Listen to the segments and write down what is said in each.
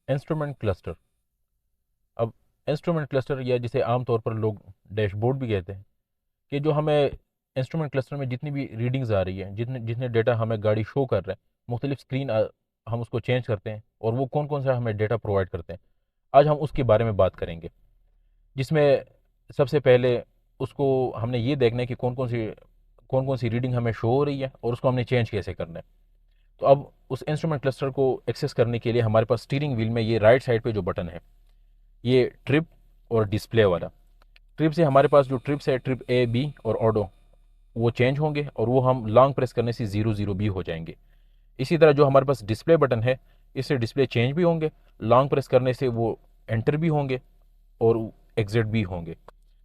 Instrument cluster. अब instrument cluster, या जिसे आमतौर पर लोग डैशबोर्ड भी कहते हैं, कि जो हमें इंस्ट्रूमेंट क्लस्टर में जितनी भी रीडिंग्स आ रही है, जितने जितने डेटा हमें गाड़ी शो कर रहा है, मुख्तलिफ स्क्रीन हम उसको चेंज करते हैं, और वो कौन कौन सा हमें डेटा प्रोवाइड करते हैं, आज हम उसके बारे में बात करेंगे। जिसमें सबसे पहले उसको हमने ये देखना है कि कौन कौन सी रीडिंग हमें शो हो रही है, और उसको हमने चेंज कैसे करना है। तो अब उस इंस्ट्रूमेंट क्लस्टर को एक्सेस करने के लिए हमारे पास स्टीयरिंग व्हील में ये राइट साइड पे जो बटन है, ये ट्रिप और डिस्प्ले वाला। ट्रिप से हमारे पास जो ट्रिप्स है, ट्रिप ए, बी और ऑडो, वो चेंज होंगे, और वो हम लॉन्ग प्रेस करने से 00 भी हो जाएंगे। इसी तरह जो हमारे पास डिस्प्ले बटन है, इससे डिस्प्ले चेंज भी होंगे, लॉन्ग प्रेस करने से वो एंटर भी होंगे और एग्जिट भी होंगे।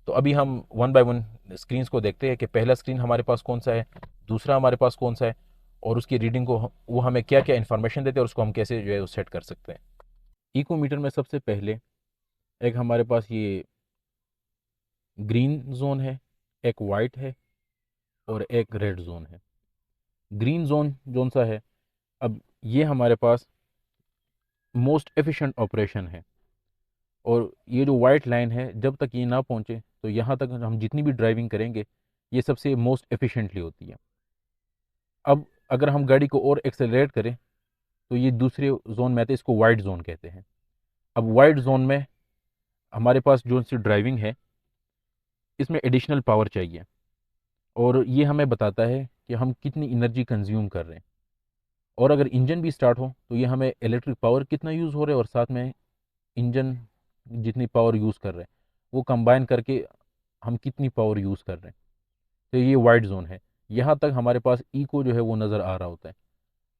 तो अभी हम वन बाय वन स्क्रीन को देखते हैं कि पहला स्क्रीन हमारे पास कौन सा है, दूसरा हमारे पास कौन सा है, और उसकी रीडिंग को वो हमें क्या क्या इन्फॉर्मेशन देते हैं, और उसको हम कैसे जो है सेट कर सकते हैं। इकोमीटर में सबसे पहले एक हमारे पास ये ग्रीन जोन है, एक वाइट है, और एक रेड जोन है। ग्रीन जोन जोन सा है, अब ये हमारे पास मोस्ट एफिशिएंट ऑपरेशन है। और ये जो वाइट लाइन है, जब तक ये ना पहुंचे तो यहाँ तक हम जितनी भी ड्राइविंग करेंगे, ये सबसे मोस्ट एफिशिएंटली होती है। अब अगर हम गाड़ी को और एक्सेलरेट करें, तो ये दूसरे जोन में आते हैं, इसको वाइट जोन कहते हैं। अब वाइट जोन में हमारे पास जो सी ड्राइविंग है, इसमें एडिशनल पावर चाहिए, और ये हमें बताता है कि हम कितनी एनर्जी कंज्यूम कर रहे हैं। और अगर इंजन भी स्टार्ट हो, तो ये हमें इलेक्ट्रिक पावर कितना यूज़ हो रहा है, और साथ में इंजन जितनी पावर यूज़ कर रहे हैं, वो कंबाइन करके हम कितनी पावर यूज़ कर रहे हैं। तो ये वाइट जोन है। यहाँ तक हमारे पास इको जो है वो नज़र आ रहा होता है।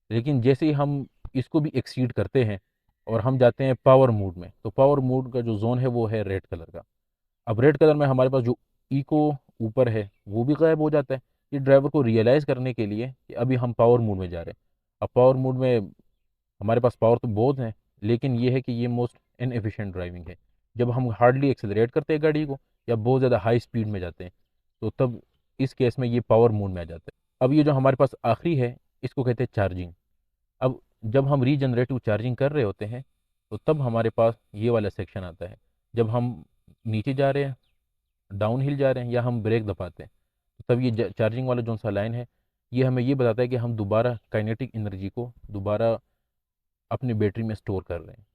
लेकिन जैसे ही हम इसको भी एक्सीड करते हैं और हम जाते हैं पावर मोड में, तो पावर मोड का जो जोन है वो है रेड कलर का। अब रेड कलर में हमारे पास जो इको ऊपर है वो भी गायब हो जाता है। ये ड्राइवर को रियलाइज़ करने के लिए कि अभी हम पावर मोड में जा रहे हैं। अब पावर मोड में हमारे पास पावर तो बहुत है, लेकिन ये है कि ये मोस्ट इनएफिशिएंट ड्राइविंग है। जब हम हार्डली एक्सेलरेट करते हैं गाड़ी को, या बहुत ज़्यादा हाई स्पीड में जाते हैं, तो तब इस केस में ये पावर मोड में आ जाता है। अब ये जो हमारे पास आखिरी है, इसको कहते हैं चार्जिंग। अब जब हम रीजनरेटिव चार्जिंग कर रहे होते हैं, तो तब हमारे पास ये वाला सेक्शन आता है। जब हम नीचे जा रहे हैं, डाउन हिल जा रहे हैं, या हम ब्रेक दबाते हैं, तो तब ये चार्जिंग वाला जो सा लाइन है, ये हमें ये बताता है कि हम दोबारा काइनेटिक एनर्जी को दोबारा अपनी बैटरी में स्टोर कर रहे हैं।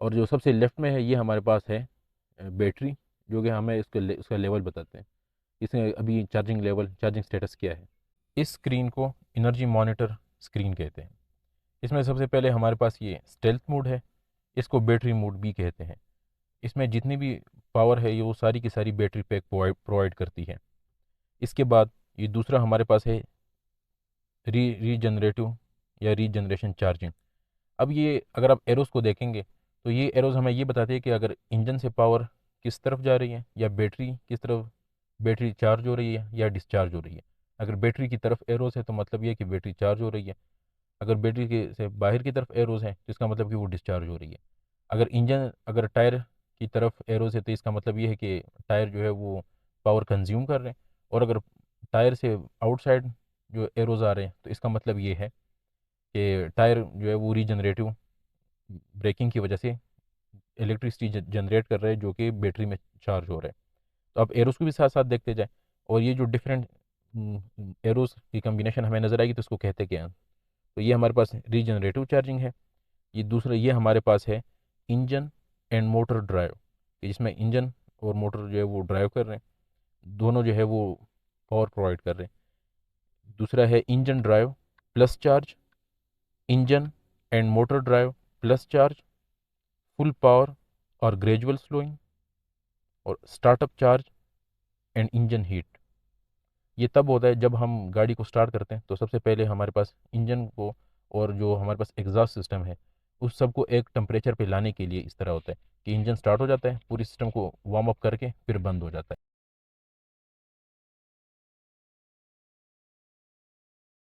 और जो सबसे लेफ्ट में है, ये हमारे पास है बैटरी, जो कि हमें उसका लेवल बताते हैं, इसमें अभी चार्जिंग लेवल, चार्जिंग स्टेटस क्या है। इस स्क्रीन को एनर्जी मॉनिटर स्क्रीन कहते हैं। इसमें सबसे पहले हमारे पास ये स्टेल्थ मोड है, इसको बैटरी मोड भी कहते हैं। इसमें जितनी भी पावर है, ये वो सारी की सारी बैटरी पैक प्रोवाइड करती है। इसके बाद ये दूसरा हमारे पास है रीजनरेटिव या रीजनरेशन चार्जिंग। अब ये अगर आप एरोस को देखेंगे, तो ये एरोस हमें ये बताते हैं कि अगर इंजन से पावर किस तरफ जा रही है, या बैटरी किस तरफ, बैटरी चार्ज हो रही है या डिस्चार्ज हो रही है। अगर बैटरी की तरफ एरोस है, तो मतलब ये है कि बैटरी चार्ज हो रही है। अगर बैटरी के से बाहर की तरफ एरोस है, तो इसका मतलब कि वो डिस्चार्ज हो रही है। अगर टायर की तरफ एरोस है, तो इसका मतलब ये है कि टायर जो है वो पावर कंज्यूम कर रहे हैं। और अगर टायर से आउटसाइड जो एरोज आ रहे हैं, तो इसका मतलब ये है कि टायर जो है वो रीजनरेटिव ब्रेकिंग की वजह से इलेक्ट्रिसिटी जनरेट कर रहे हैं, जो कि बैटरी में चार्ज हो रहा है। तो आप एरोस को भी साथ साथ देखते जाएं, और ये जो डिफरेंट एरोस की कम्बिनेशन हमें नज़र आएगी, तो इसको कहते क्या हैं। तो ये हमारे पास रीजनरेटिव चार्जिंग है। ये दूसरा, ये हमारे पास है इंजन एंड मोटर ड्राइव, कि जिसमें इंजन और मोटर जो है वो ड्राइव कर रहे हैं, दोनों जो है वो पावर प्रोवाइड कर रहे हैं। दूसरा है engine drive plus charge, engine and motor drive plus charge, full power और ग्रेजुअल स्लोइंग, और startup charge and engine heat. ये तब होता है जब हम गाड़ी को स्टार्ट करते हैं, तो सबसे पहले हमारे पास इंजन को और जो हमारे पास एग्जॉस्ट सिस्टम है, उस सबको एक टेम्परेचर पे लाने के लिए इस तरह होता है कि इंजन स्टार्ट हो जाता है, पूरी सिस्टम को वार्म अप करके फिर बंद हो जाता है।